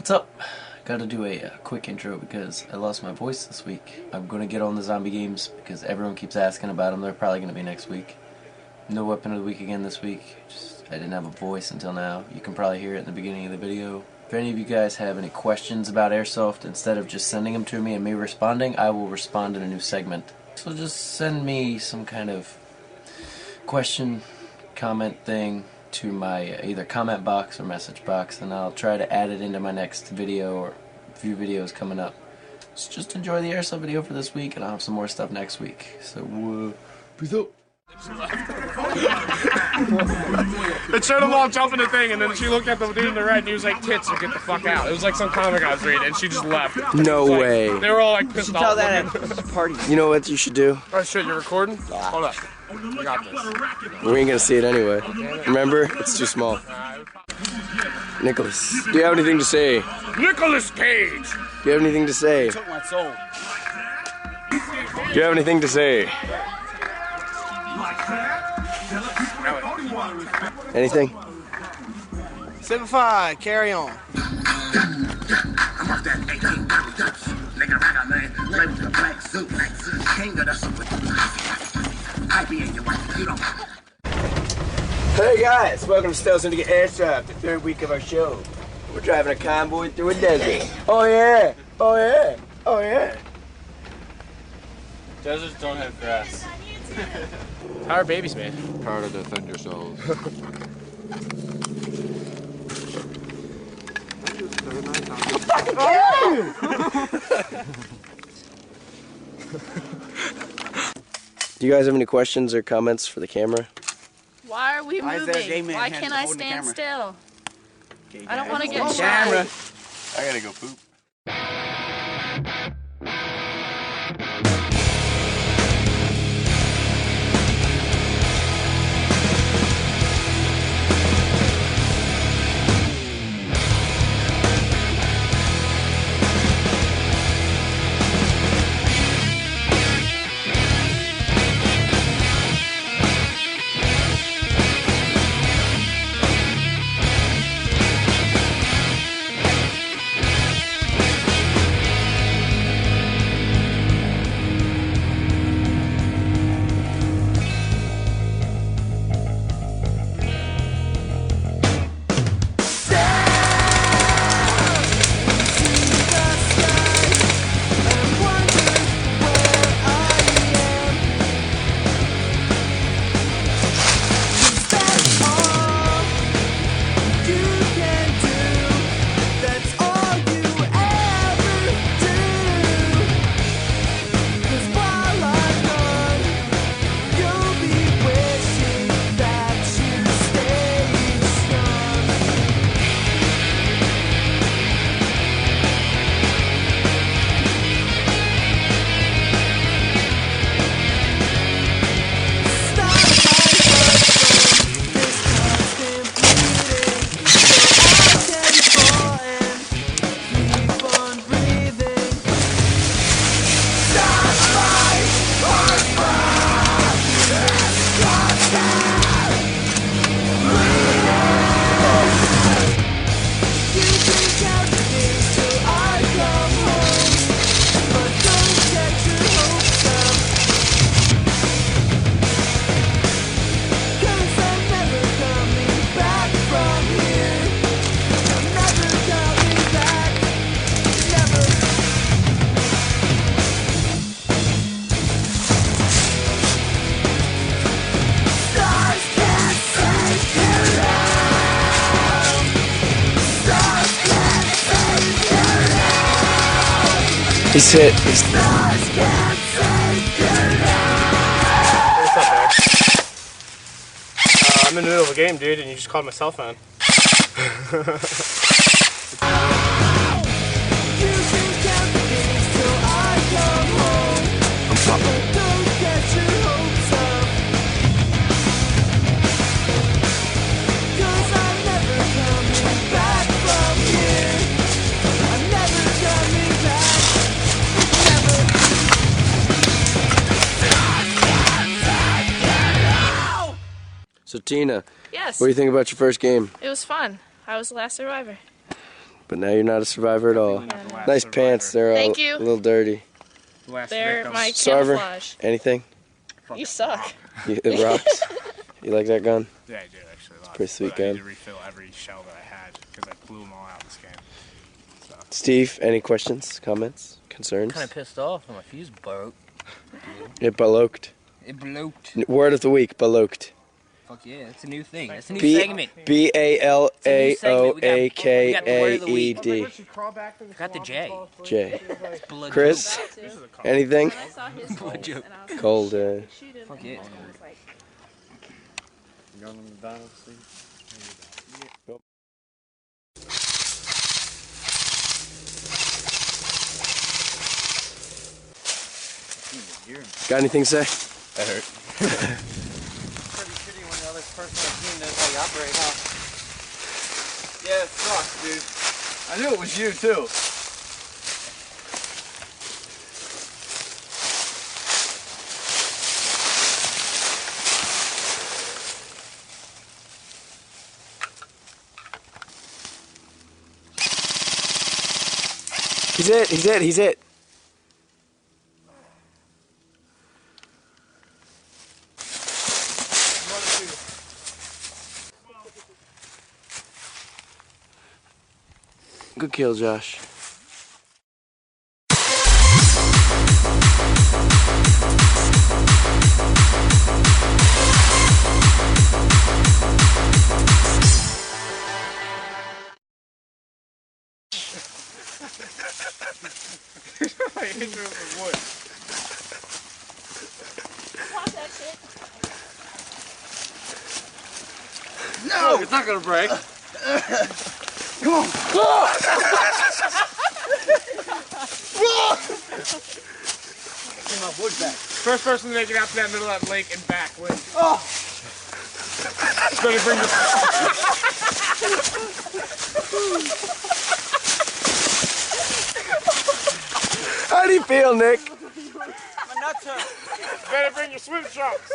What's up? Gotta do a quick intro because I lost my voice this week. I'm gonna get on the zombie games because everyone keeps asking about them. They're probably gonna be next week. No weapon of the week again this week. I didn't have a voice until now. You can probably hear it in the beginning of the video. If any of you guys have any questions about Airsoft, instead of just sending them to me and me responding, I will respond in a new segment. So just send me some kind of question, comment thing to my either comment box or message box, and I'll try to add it into my next video or few videos coming up. So just enjoy the Airsoft video for this week, and I'll have some more stuff next week. So peace out. It showed them all jumping the thing, and then she looked at the dude in the red, and he was like, "Tits, so get the fuck out." It was like some comic I was reading, and she just left. No way. They were all like pissed off. Tell that at party. You know what you should do? Oh shit, you're recording? Hold up. I got this. We ain't gonna see it anyway. Remember? It's too small. Nicholas, do you have anything to say? Nicolas Cage! Do you have anything to say? Took my soul. Do you have anything to say? Anything? 7-5, carry on. Hey guys, welcome to Stealth Syndicate Airsoft, the third week of our show. We're driving a convoy through a desert. Oh yeah, oh yeah, oh yeah. Deserts don't have grass. How are babies made? Power to defend yourselves. Do you guys have any questions or comments for the camera? Why are we moving? Why can't I stand still? I don't want to get shot. I gotta go poop. He's hit. What's up, man? I'm in the middle of a game, dude, and you just called my cell phone. So Tina, Yes. what do you think about your first game? It was fun. I was the last survivor. But now you're not a survivor at all. The last Nice survivor. pants. They're Thank all you. a little dirty. Last They're victim. my Sarver, camouflage. anything? You suck. It rocks. You like that gun? Yeah, I do actually. A lot. Pretty sweet But I need gun. to refill every shell that I had because I blew them all out this game. So. Steve, any questions, comments, concerns? Kind of pissed off when my fuse broke. It baloked. It bloked. Word of the week, baloked. Fuck yeah, it's a new thing. It's a new B segment. B-A-L-A-O-A-K-A-E-D. Got the J. J. Blood Chris, anything? I saw his Blood joke. and I was Cold. like, shoot him. Fuck yeah. And I was like, Got anything to say? That hurt. Pretty shitty when the other person on the team knows how you operate, huh? Yeah, it sucks, dude. I knew it was you, too. He's it, he's it, he's it. Good kill, Josh. I hit you with the wood. pop that shit. No! It's not gonna break. Come on. Get my wood back. First person to make it out to that middle of that lake and back wins. Oh! Better bring the... How do you feel, Nick? My nuts hurt. Better bring your swim trunks.